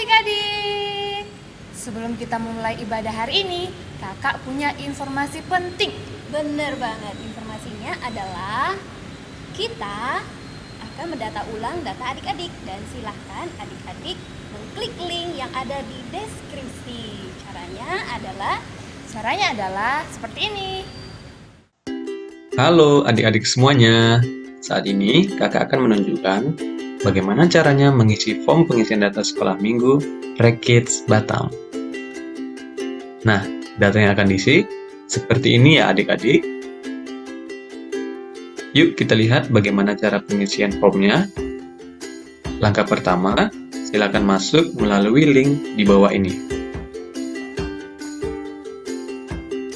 adik-adik. Sebelum kita memulai ibadah hari ini, kakak punya informasi penting. Bener banget, informasinya adalah kita akan mendata ulang data adik-adik. Dan silahkan adik-adik mengklik link yang ada di deskripsi. Caranya adalah seperti ini. Halo adik-adik semuanya. Saat ini kakak akan menunjukkan bagaimana caranya mengisi form pengisian data sekolah minggu Rekids Batam. Nah, data yang akan diisi seperti ini ya adik-adik. Yuk kita lihat bagaimana cara pengisian formnya. Langkah pertama, silakan masuk melalui link di bawah ini.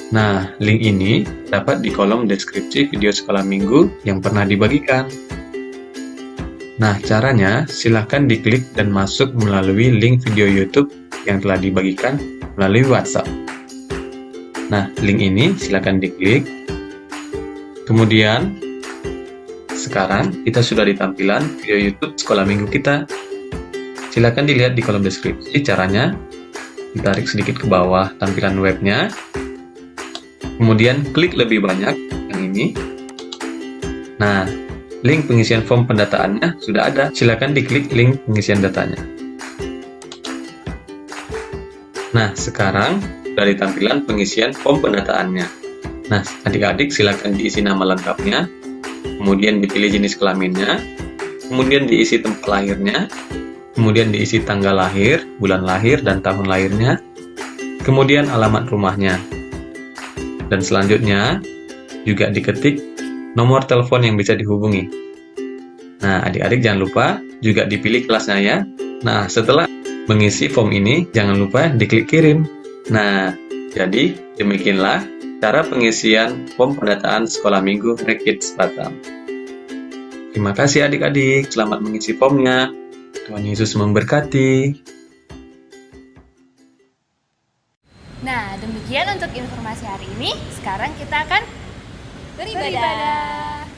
Nah, link ini dapat di kolom deskripsi video sekolah minggu yang pernah dibagikan. Nah, caranya silakan diklik dan masuk melalui link video YouTube yang telah dibagikan melalui WhatsApp. Nah, link ini silakan diklik. Kemudian, sekarang kita sudah di tampilan video YouTube sekolah minggu kita. Silakan dilihat di kolom deskripsi caranya. Ditarik sedikit ke bawah tampilan webnya. Kemudian klik lebih banyak yang ini. Nah, link pengisian form pendataannya sudah ada. Silakan diklik link pengisian datanya. Nah, sekarang dari tampilan pengisian form pendataannya. Nah, adik-adik silakan diisi nama lengkapnya, kemudian dipilih jenis kelaminnya, kemudian diisi tempat lahirnya, kemudian diisi tanggal lahir, bulan lahir, dan tahun lahirnya, kemudian alamat rumahnya. Dan selanjutnya juga diketik nomor telepon yang bisa dihubungi. Nah, adik-adik jangan lupa juga dipilih kelasnya ya. Nah, setelah mengisi form ini, jangan lupa diklik kirim. Nah, jadi demikianlah cara pengisian form pendataan sekolah minggu Rekids Batam. Terima kasih adik-adik, selamat mengisi formnya. Tuhan Yesus memberkati. Nah, demikian untuk informasi hari ini. Sekarang kita akan beribadah.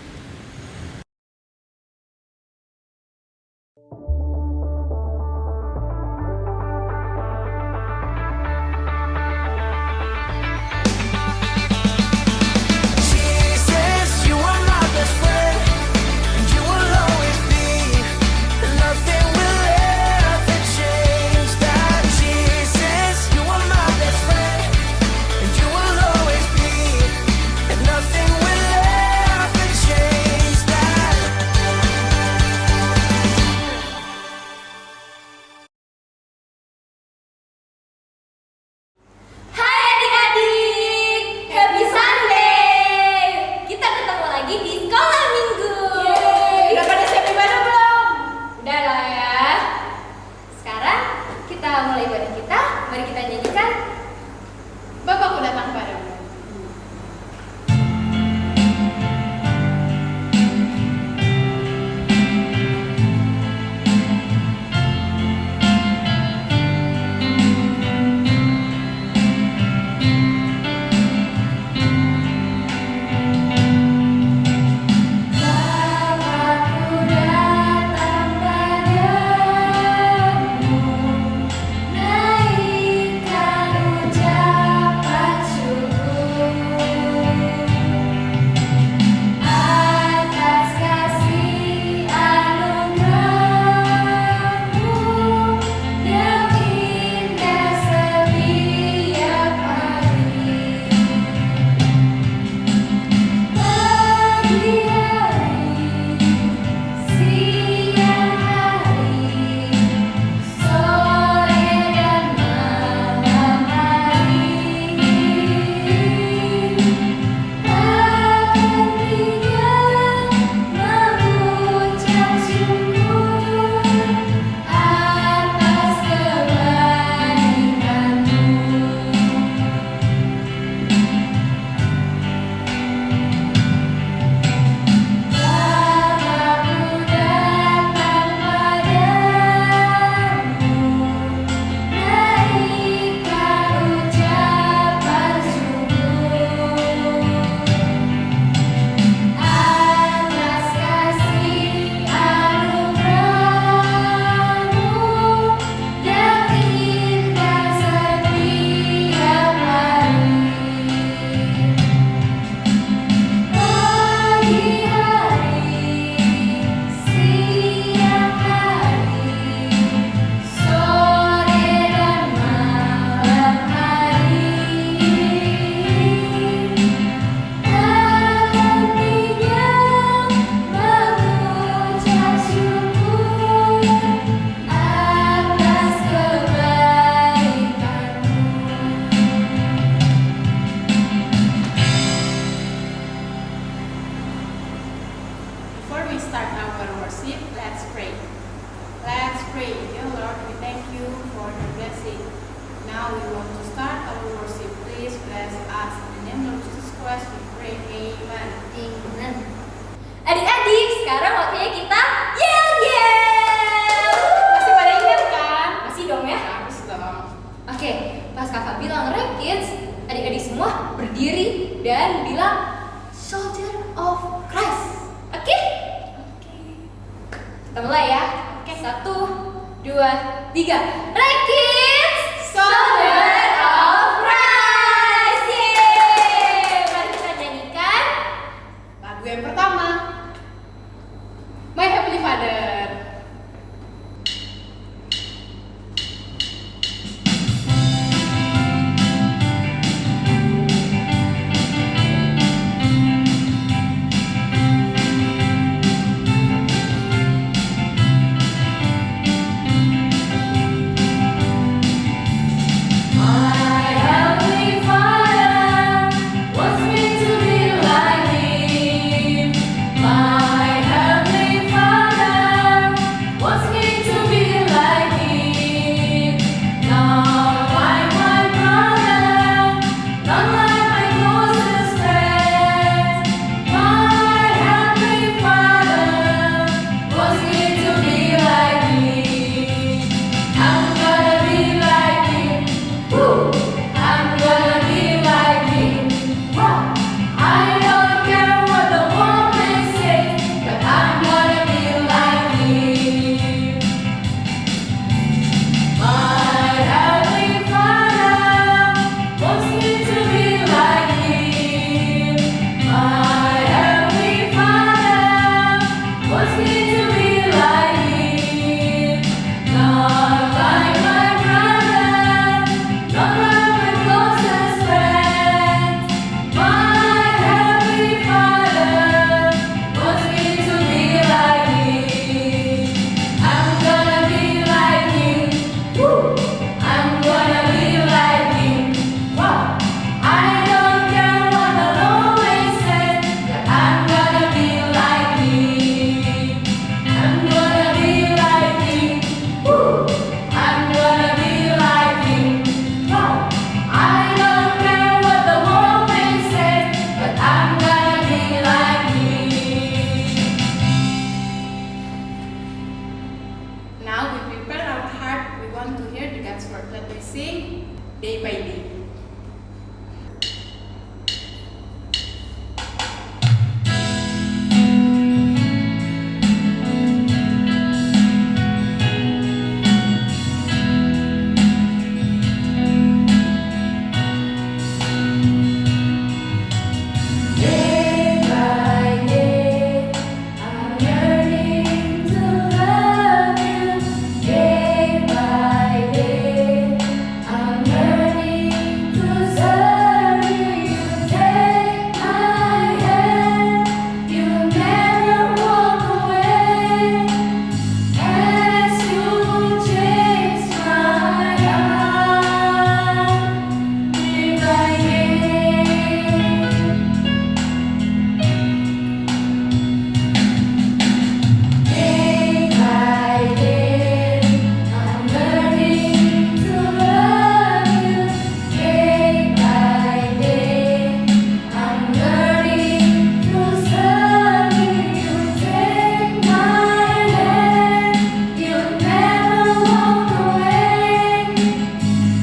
2, 3. Rekids Soldier of Christ. Yeay! Mari kita nyanyikan Lagu yang pertama, My Heavenly Father. My Heavenly Father wants me to be like Him. My Heavenly Father wants me to be like Him. Not like my brother, not like my closest friend. My Heavenly Father wants me to be like Him. I'm gonna be like Him. Woo! I'm gonna be like Him. Wow! I don't care what the world may say, but I'm gonna be like Him. My Heavenly Father wants me to be like Him. My Heavenly Father wants me to be like Him. Not like my brother, not like my closest friend. My Heavenly Father wants me to be like Him. I'm gonna be like Him. Woo! I'm gonna be like Him. Wow! I don't care what the Lord may say, but I'm gonna be like Him. I'm gonna be like Him. Woo! I'm gonna be like Him. Wow! I don't care what the world may say, but I'm gonna be like Him. Now we prepare our heart. We want to hear the God's word. Let me sing day by day. Day by day, I'm learning to love You. Day by day, I'm learning to serve You. You take my hand, You never walk away. As You chase my heart, day by day. Day by day, I'm learning to love You. Day by day, I'm learning to serve You. You take my hand, You never walk away.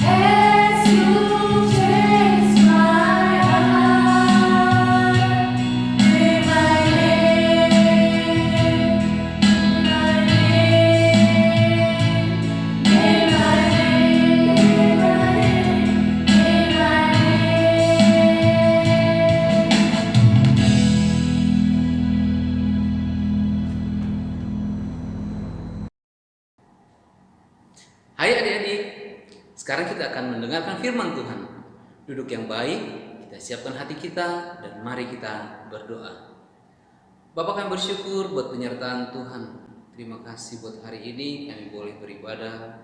As You chase my heart, day by Hai adik-adik, sekarang kita akan mendengarkan firman Tuhan. Duduk yang baik, kita siapkan hati kita, dan mari kita berdoa. Bapa, kami bersyukur buat penyertaan Tuhan. Terima kasih buat hari ini kami boleh beribadah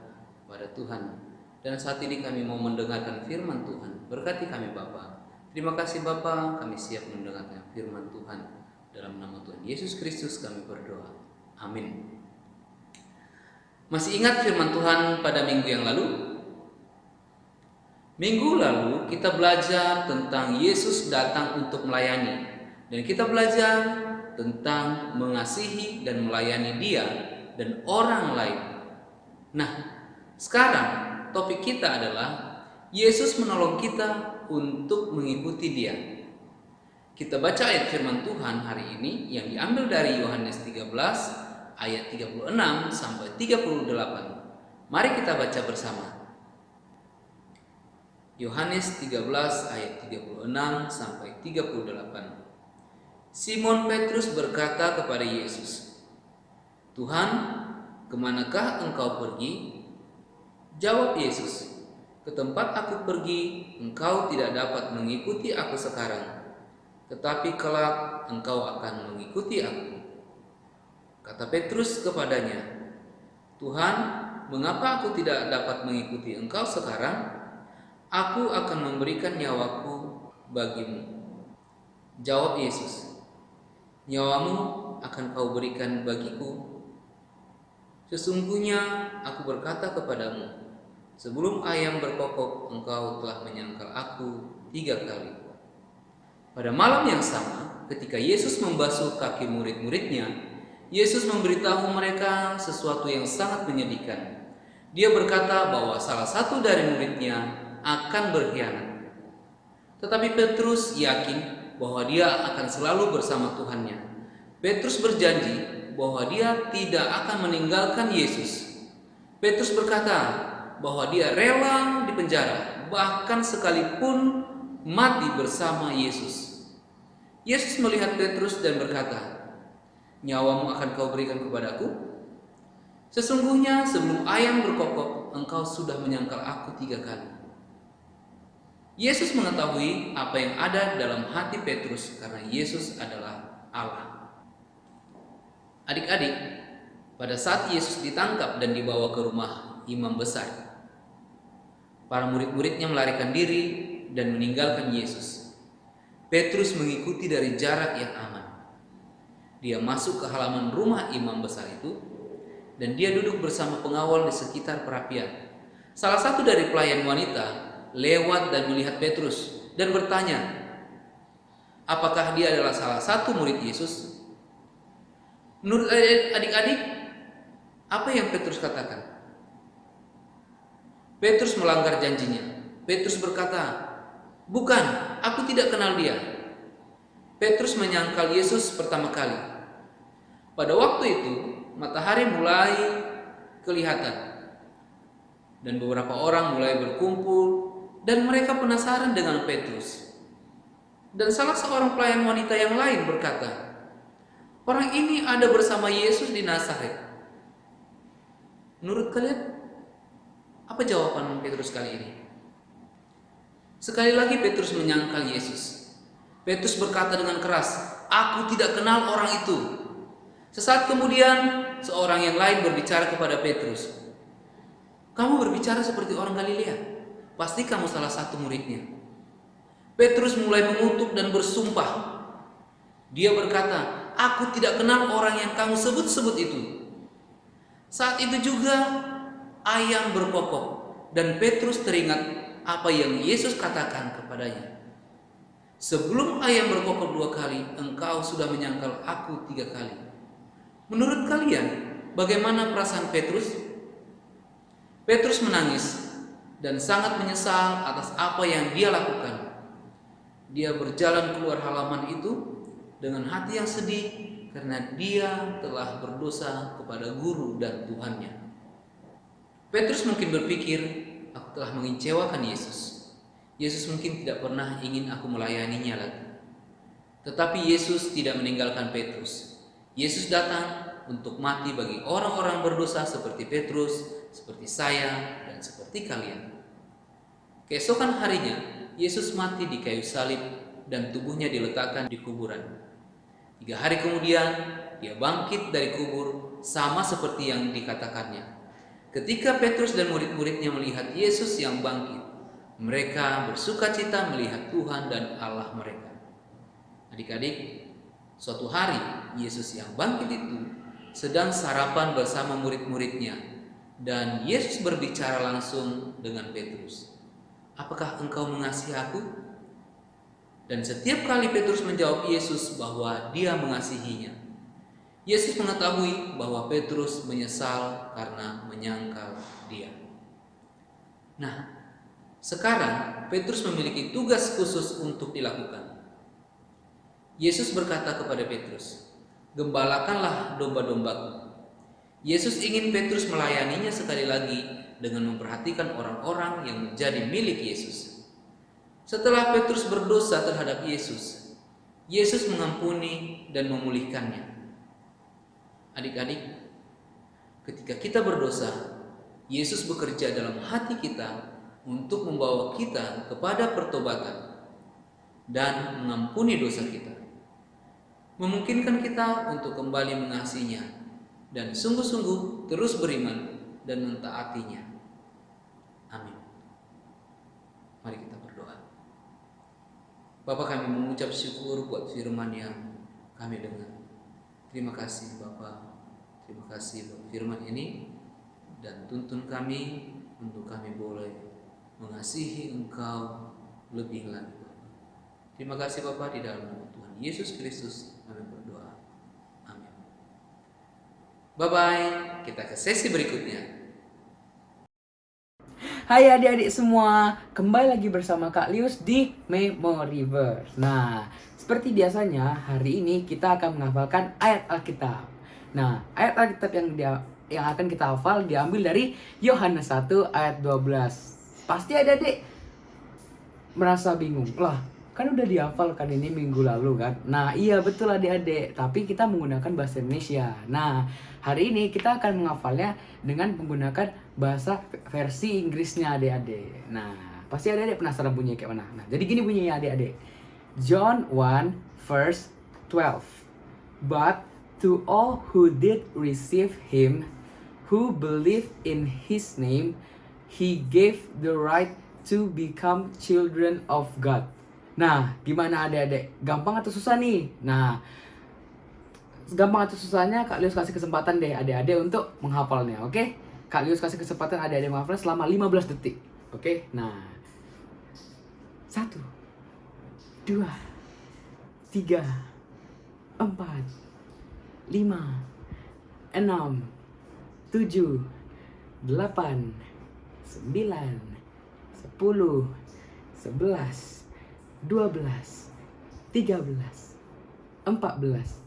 pada Tuhan. Dan saat ini kami mau mendengarkan firman Tuhan. Berkati kami Bapa. Terima kasih Bapa, kami siap mendengarkan firman Tuhan. Dalam nama Tuhan Yesus Kristus kami berdoa. Amin. Masih ingat firman Tuhan pada minggu yang lalu? Minggu lalu kita belajar tentang Yesus datang untuk melayani. Dan kita belajar tentang mengasihi dan melayani Dia dan orang lain. Nah, sekarang topik kita adalah Yesus menolong kita untuk mengikuti Dia. Kita baca ayat firman Tuhan hari ini yang diambil dari Yohanes 13 ayat 36 sampai 38. Mari kita baca bersama. Yohanes 13 ayat 36 sampai 38. Simon Petrus berkata kepada Yesus, "Tuhan, kemanakah engkau pergi?" Jawab Yesus, "Ke tempat aku pergi, engkau tidak dapat mengikuti aku sekarang, tetapi kelak engkau akan mengikuti aku." Kata Petrus kepadanya, "Tuhan, mengapa aku tidak dapat mengikuti engkau sekarang? Aku akan memberikan nyawaku bagimu." Jawab Yesus, "Nyawamu akan kau berikan bagiku? Sesungguhnya aku berkata kepadamu, sebelum ayam berkokok engkau telah menyangkal aku 3 kali." Pada malam yang sama, ketika Yesus membasuh kaki murid-muridnya, Yesus memberitahu mereka sesuatu yang sangat menyedihkan. Dia berkata bahwa salah satu dari muridnya akan berkhianat. Tetapi Petrus yakin bahwa dia akan selalu bersama Tuhannya. Petrus berjanji bahwa dia tidak akan meninggalkan Yesus. Petrus berkata bahwa dia rela dipenjara, bahkan sekalipun mati bersama Yesus. Yesus melihat Petrus dan berkata, "Nyawamu akan kau berikan kepadaku? Sesungguhnya sebelum ayam berkokok, engkau sudah menyangkal aku 3 kali." Yesus mengetahui apa yang ada dalam hati Petrus karena Yesus adalah Allah. Adik-adik, pada saat Yesus ditangkap dan dibawa ke rumah imam besar, para murid-muridnya melarikan diri dan meninggalkan Yesus. Petrus mengikuti dari jarak yang aman. Dia masuk ke halaman rumah imam besar itu dan dia duduk bersama pengawal di sekitar perapian. Salah satu dari pelayan wanita lewat dan melihat Petrus dan bertanya, apakah dia adalah salah satu murid Yesus? Menurut adik-adik, apa yang Petrus katakan? Petrus melanggar janjinya. Petrus berkata, "Bukan, aku tidak kenal dia." Petrus menyangkal Yesus pertama kali. Pada waktu itu, matahari mulai kelihatan dan beberapa orang mulai berkumpul dan mereka penasaran dengan Petrus. Dan salah seorang pelayan wanita yang lain berkata, "Orang ini ada bersama Yesus di Nazaret." Menurut kalian, apa jawaban Petrus kali ini? Sekali lagi Petrus menyangkal Yesus. Petrus berkata dengan keras, "Aku tidak kenal orang itu." Sesaat kemudian, seorang yang lain berbicara kepada Petrus, "Kamu berbicara seperti orang Galilea. Pasti kamu salah satu muridnya." Petrus mulai mengutuk dan bersumpah. Dia berkata, "Aku tidak kenal orang yang kamu sebut-sebut itu." Saat itu juga ayam berkokok dan Petrus teringat apa yang Yesus katakan kepadanya, "Sebelum ayam berkokok 2 kali, engkau sudah menyangkal aku 3 kali." Menurut kalian, bagaimana perasaan Petrus? Petrus menangis dan sangat menyesal atas apa yang dia lakukan. Dia berjalan keluar halaman itu dengan hati yang sedih karena dia telah berdosa kepada guru dan Tuhannya. Petrus mungkin berpikir, "Aku telah mengecewakan Yesus. Yesus mungkin tidak pernah ingin aku melayaninya lagi." Tetapi Yesus tidak meninggalkan Petrus. Yesus datang untuk mati bagi orang-orang berdosa seperti Petrus, seperti saya, dan seperti kalian. Keesokan harinya, Yesus mati di kayu salib dan tubuhnya diletakkan di kuburan. 3 hari kemudian, dia bangkit dari kubur sama seperti yang dikatakannya. Ketika Petrus dan murid-muridnya melihat Yesus yang bangkit, mereka bersukacita melihat Tuhan dan Allah mereka. Adik-adik, suatu hari Yesus yang bangkit itu sedang sarapan bersama murid-muridnya dan Yesus berbicara langsung dengan Petrus. "Apakah engkau mengasihi aku?" Dan setiap kali Petrus menjawab Yesus bahwa dia mengasihinya, Yesus mengetahui bahwa Petrus menyesal karena menyangkal dia. Nah, sekarang Petrus memiliki tugas khusus untuk dilakukan. Yesus berkata kepada Petrus, "Gembalakanlah domba-dombaku." Yesus ingin Petrus melayaninya sekali lagi dengan memperhatikan orang-orang yang menjadi milik Yesus. Setelah Petrus berdosa terhadap Yesus, Yesus mengampuni dan memulihkannya. Adik-adik, ketika kita berdosa, Yesus bekerja dalam hati kita untuk membawa kita kepada pertobatan dan mengampuni dosa kita, memungkinkan kita untuk kembali mengasihinya dan sungguh-sungguh terus beriman dan mentaatinya. Amin. Mari kita berdoa. Bapa, kami mengucap syukur buat firman yang kami dengar. Terima kasih Bapa, terima kasih buat firman ini, dan tuntun kami untuk kami boleh mengasihi Engkau lebih lagi Bapa. Terima kasih Bapa, di dalam nama Tuhan Yesus Kristus kami berdoa. Amin. Bye-bye, kita ke sesi berikutnya. Hai adik-adik semua, kembali lagi bersama Kak Lius di Memoriverse. Nah, seperti biasanya hari ini kita akan menghafalkan ayat Alkitab. Nah, ayat Alkitab yang akan kita hafal diambil dari Yohanes 1 ayat 12. Pasti adik-adik merasa bingung, lah kan udah dihafalkan ini minggu lalu kan. Nah iya betul adik-adik, tapi kita menggunakan bahasa Indonesia. Nah hari ini kita akan menghafalnya dengan menggunakan bahasa versi Inggrisnya adik-adik. Nah pasti adik-adik penasaran bunyinya kayak mana. Nah jadi gini bunyinya adik-adik. John 1 verse 12. But to all who did receive him, who believed in his name, he gave the right to become children of God. Nah, gimana adik-adik? Gampang atau susah nih? Nah, gampang atau susahnya Kak Lius kasih kesempatan deh adik-adik untuk menghafalnya, oke? Kak Lius kasih kesempatan adik-adik menghafalnya selama 15 detik, oke? Nah, 1, 2, 3, 4, 5, 6, 7, 8, 9, 10, 11, 12, 13, 14,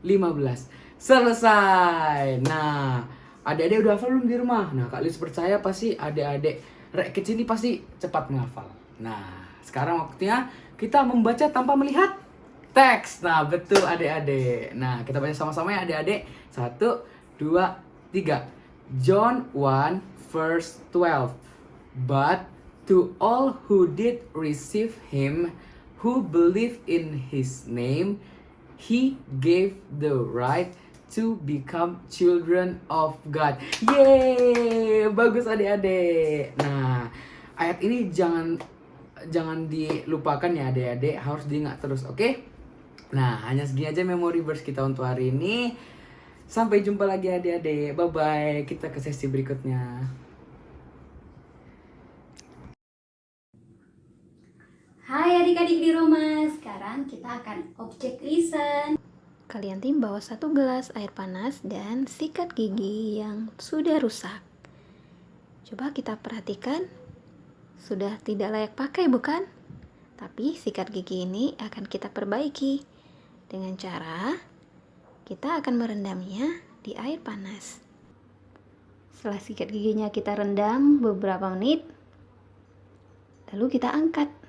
15. Selesai. Nah, adik-adik udah hafal belum di rumah? Nah, Kak Lius percaya pasti adik-adik kecil ini pasti cepat menghafal. Nah, sekarang waktunya kita membaca tanpa melihat teks. Nah, betul adik-adik. Nah, kita baca sama-sama ya adik-adik. 1, 2, 3. John 1 verse 12. But to all who did receive him, who believed in his name, he gave the right to become children of God. Yeay, bagus adik-adik. Nah, ayat ini jangan dilupakan ya adik-adik, harus diingat terus, oke? Nah, hanya segini aja Memoriverse kita untuk hari ini. Sampai jumpa lagi adik-adik. Bye-bye. Kita ke sesi berikutnya. Hai adik-adik di rumah, sekarang kita akan objek listen. Kalian tim bawa 1 gelas air panas dan sikat gigi yang sudah rusak. Coba kita perhatikan, sudah tidak layak pakai bukan? Tapi sikat gigi ini akan kita perbaiki dengan cara kita akan merendamnya di air panas. Setelah sikat giginya kita rendam beberapa menit, lalu kita angkat.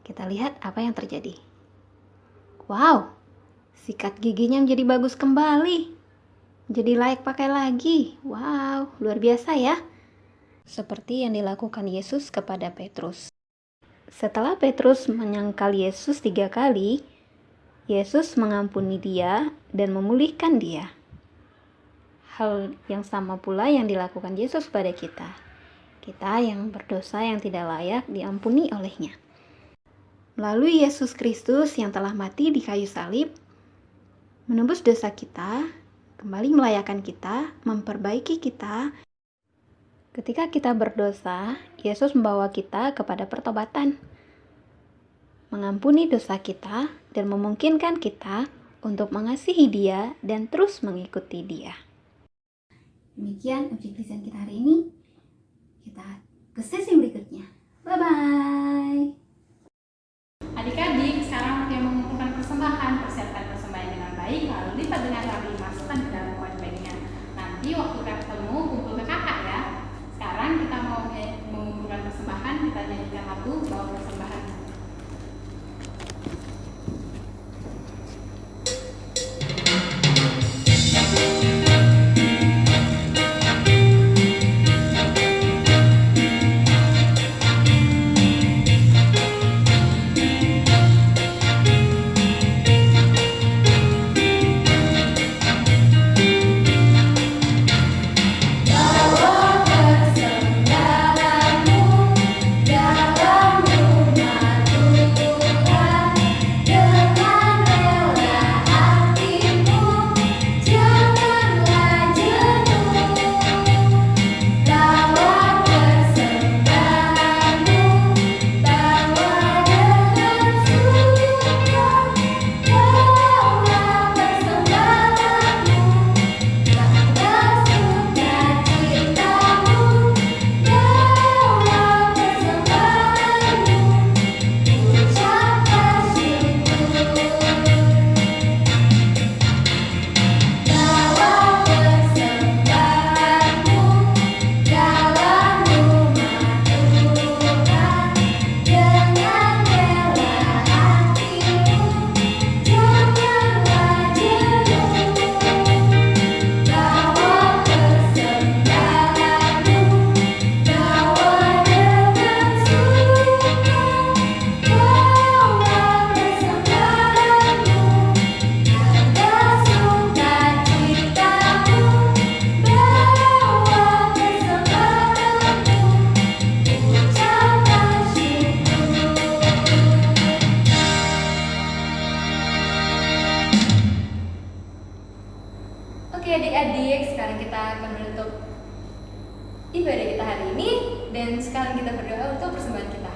Kita lihat apa yang terjadi. Wow, sikat giginya menjadi bagus kembali. Jadi layak pakai lagi. Wow, luar biasa ya. Seperti yang dilakukan Yesus kepada Petrus. Setelah Petrus menyangkal Yesus 3 kali, Yesus mengampuni dia dan memulihkan dia. Hal yang sama pula yang dilakukan Yesus pada kita. Kita yang berdosa yang tidak layak diampuni olehnya. Melalui Yesus Kristus yang telah mati di kayu salib, menebus dosa kita, kembali melayakkan kita, memperbaiki kita. Ketika kita berdosa, Yesus membawa kita kepada pertobatan, mengampuni dosa kita, dan memungkinkan kita untuk mengasihi Dia dan terus mengikuti Dia. Demikian objek lisan kita hari ini. Kita ke sesi berikutnya. Bye-bye. Adik-adik, sekarang waktunya mengumpulkan persembahan. Persiapkan persembahan dengan baik, lalu lipat dengan rapi, masukkan ke dalam koin baginya. Nanti waktu hari ini, dan sekarang kita berdoa untuk persembahan kita.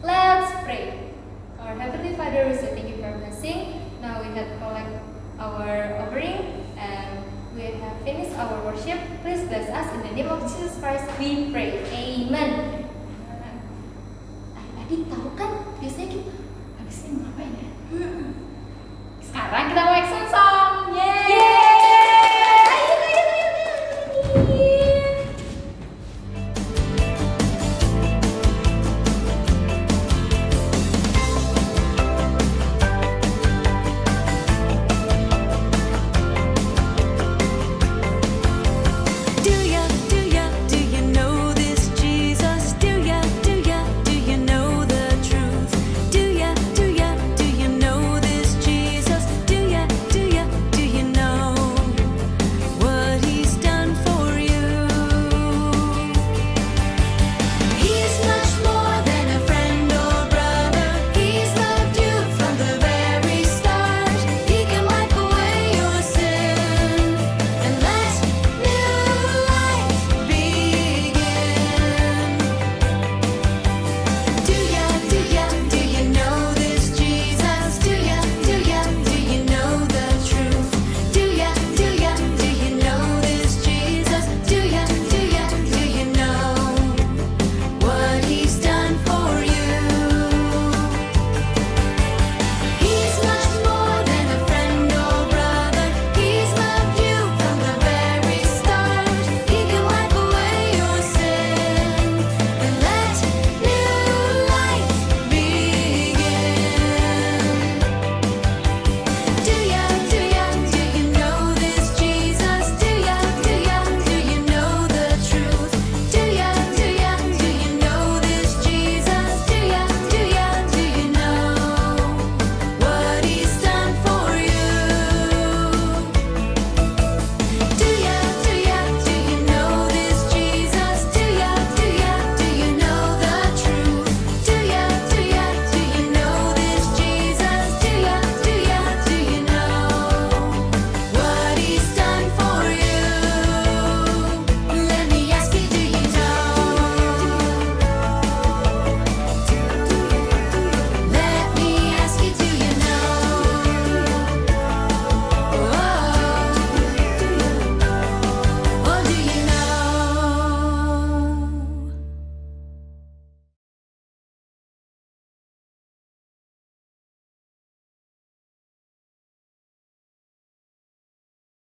Let's pray. Our Heavenly Father, we say thank you for blessing. Now we have collect our offering and we have finished our worship. Please bless us in the name of Jesus Christ. We pray. Amen. Adik tahu kan biasanya kita habis ini ngapain ya?